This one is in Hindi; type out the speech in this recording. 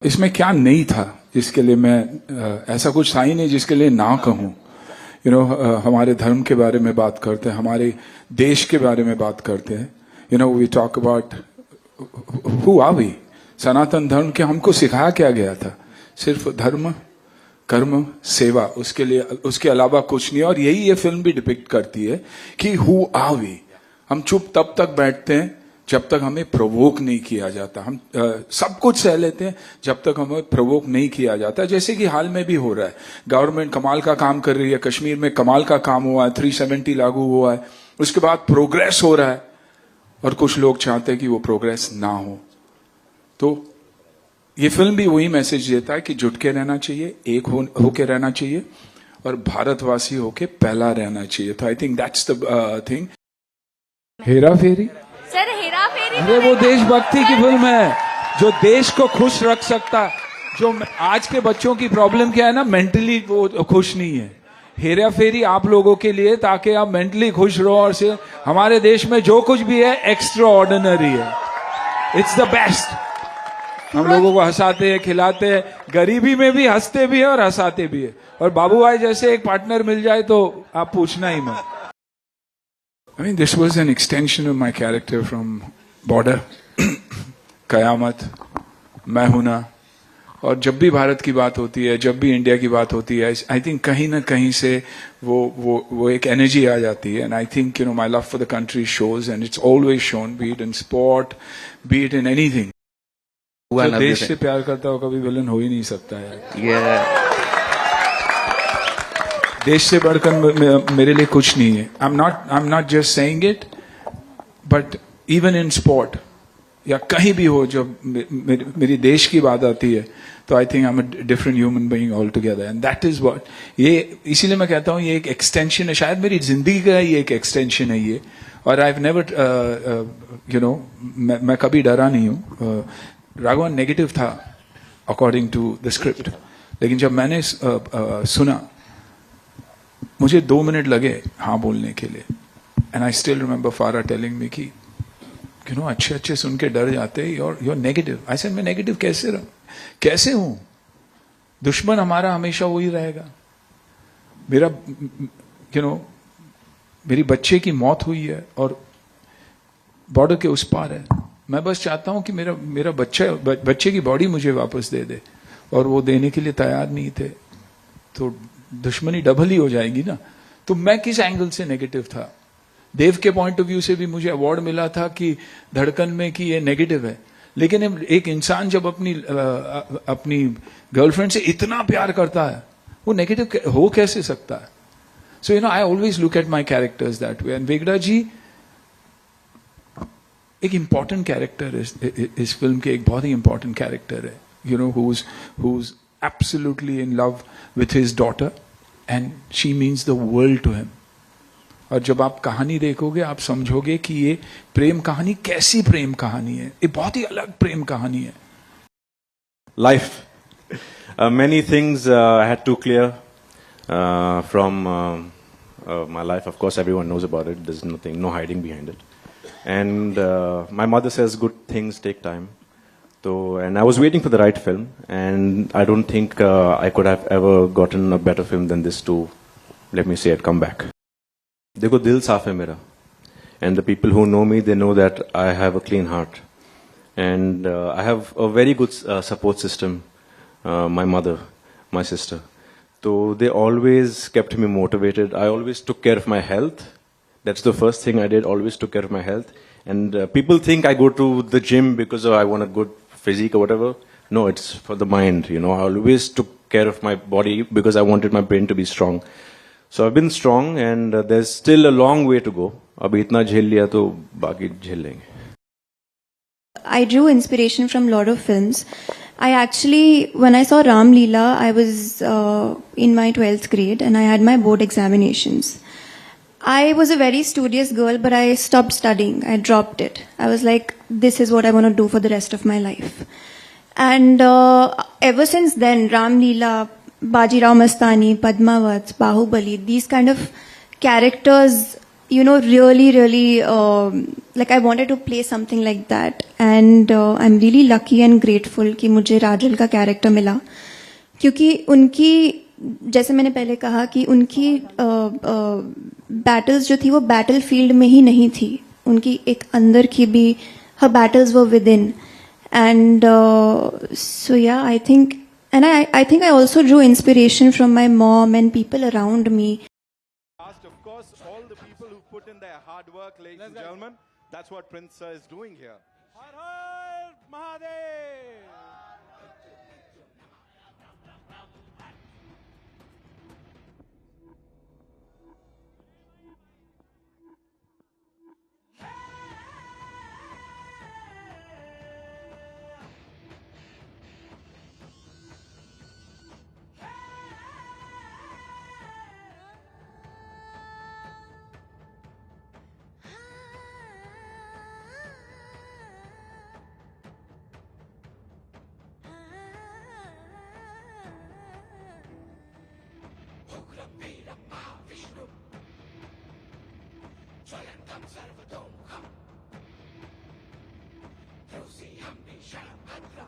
इसमें क्या नहीं था जिसके लिए मैं ऐसा कुछ था ही नहीं जिसके लिए ना कहूं। हमारे धर्म के बारे में बात करते हैं, हमारे देश के बारे में बात करते हैं। We talk about who are we. सनातन धर्म के हमको सिखाया क्या गया था? सिर्फ धर्म, कर्म, सेवा, उसके अलावा कुछ नहीं। और यही ये फिल्म भी डिपिक्ट करती है कि हु आर वी। हम चुप तब तक बैठते हैं जब तक हमें प्रोवोक नहीं किया जाता। हम सब कुछ सह लेते हैं जब तक हमें प्रोवोक नहीं किया जाता। जैसे कि हाल में भी हो रहा है, गवर्नमेंट कमाल का काम कर रही है, कश्मीर में कमाल का काम हुआ है, 370 लागू हुआ है, उसके बाद प्रोग्रेस हो रहा है, और कुछ लोग चाहते हैं कि वो प्रोग्रेस ना हो। तो ये फिल्म भी वही मैसेज देता है कि जुट के रहना चाहिए, एक होके रहना चाहिए, और भारतवासी होके पहला रहना चाहिए। तो I think that's the thing. Hera Pheri, sir Hera Pheri, अरे वो देशभक्ति की फिल्म है जो देश को खुश रख सकता। जो आज के बच्चों की प्रॉब्लम क्या है ना, मेंटली वो खुश नहीं है। हेरा फेरी आप लोगों के लिए, ताकि आप मेंटली खुश रहो, और से हमारे देश में जो कुछ भी है एक्स्ट्रा ऑर्डिनरी है। It's the best. हम लोगों को हंसाते हैं, खिलाते हैं, गरीबी में भी हंसते भी है और हंसाते भी है। और बाबू भाई जैसे एक पार्टनर मिल जाए तो आप पूछना ही मत। I mean, this was an extension of my character from Border, कयामत, मैं हूं ना। और जब भी भारत की बात होती है, जब भी इंडिया की बात होती है, आई थिंक कहीं ना कहीं से वो एक एनर्जी आ जाती है। And I think my love for the country shows, and it's always shown, B it in sport, B it in anything. जो देश से प्यार करता हो कभी विलन हो ही नहीं सकता है। देश से बढ़कर मेरे लिए कुछ नहीं है। I am not just saying it, but even in sport या कहीं भी हो, जब मेरी देश की बात आती है, तो I think I am a different human being all together. And that is what ये, इसीलिए मैं कहता हूं ये एक एक्सटेंशन है, शायद मेरी जिंदगी का ही एक एक्सटेंशन है ये। और आई हैव नेवर मैं कभी डरा नहीं हूं। राघवन नेगेटिव था अकॉर्डिंग टू द स्क्रिप्ट, लेकिन जब मैंने सुना, मुझे 2 मिनट लगे हाँ बोलने के लिए। एंड आई स्टिल रिमेंबर फारा टेलिंग मी कि अच्छे अच्छे सुन के डर जाते, you're नेगेटिव। आई सेड मैं नेगेटिव कैसे हूं? दुश्मन हमारा हमेशा वही रहेगा। मेरा मेरी बच्चे की मौत हुई है और बॉर्डर के उस पार है। मैं बस चाहता हूं कि मेरा बच्चे की बॉडी मुझे वापस दे दे, और वो देने के लिए तैयार नहीं थे, तो दुश्मनी डबल ही हो जाएगी ना। तो मैं किस एंगल से नेगेटिव था? देव के पॉइंट ऑफ व्यू से भी मुझे अवार्ड मिला था कि धड़कन में कि ये नेगेटिव है, लेकिन एक इंसान जब अपनी गर्लफ्रेंड से इतना प्यार करता है, वो नेगेटिव हो कैसे सकता है? So I always look at my characters that way. And Vegda ji एक इंपॉर्टेंट कैरेक्टर है इस फिल्म के, एक बहुत ही इंपॉर्टेंट कैरेक्टर है, who's absolutely in love with his daughter and she means the world to him. और जब आप कहानी देखोगे आप समझोगे कि ये प्रेम कहानी कैसी प्रेम कहानी है, ये बहुत ही अलग प्रेम कहानी है। Life. Many things I had to clear from my life. Of course, everyone knows about it. There's nothing, no hiding behind it. And my mother says good things take time. And I was waiting for the right film, and I don't think I could have ever gotten a better film than this to, let me say it, come back. देखो दिल साफ है मेरा, and the people who know me, they know that I have a clean heart, and I have a very good support system. My mother, my sister, so they always kept me motivated. I always took care of my health. That's the first thing I did. Always took care of my health. And people think I go to the gym because I want a good physique or whatever. No, it's for the mind. I always took care of my body because I wanted my brain to be strong. So I've been strong, and there's still a long way to go. Abhi itna jhel liya to baaki jhel lenge. I drew inspiration from a lot of films. I actually, when I saw Ram Leela, I was in my 12th grade and I had my board examinations. I was a very studious girl, but I stopped studying. I dropped it. I was like, this is what I want to do for the rest of my life. And ever since then, Ram Leela, Bajirao Mastani, Padmavat, Bahubali, these kind of characters really, like I wanted to play something like that. And I'm really lucky and grateful कि मुझे राजल का कैरेक्टर मिला, क्योंकि उनकी, जैसे मैंने पहले कहा कि उनकी बैटल्स जो थी वो बैटल फील्ड में ही नहीं थी, उनकी एक अंदर की भी, her battles were within. And so yeah, I think, and I think I also drew inspiration from my mom and people around me. Of course, all the people who put in their hard work, ladies and gentlemen, that's what Prince Sir is doing here. Har Har Mahadev! Sarvadom Ham. Rosi Hambi Shalabhadra.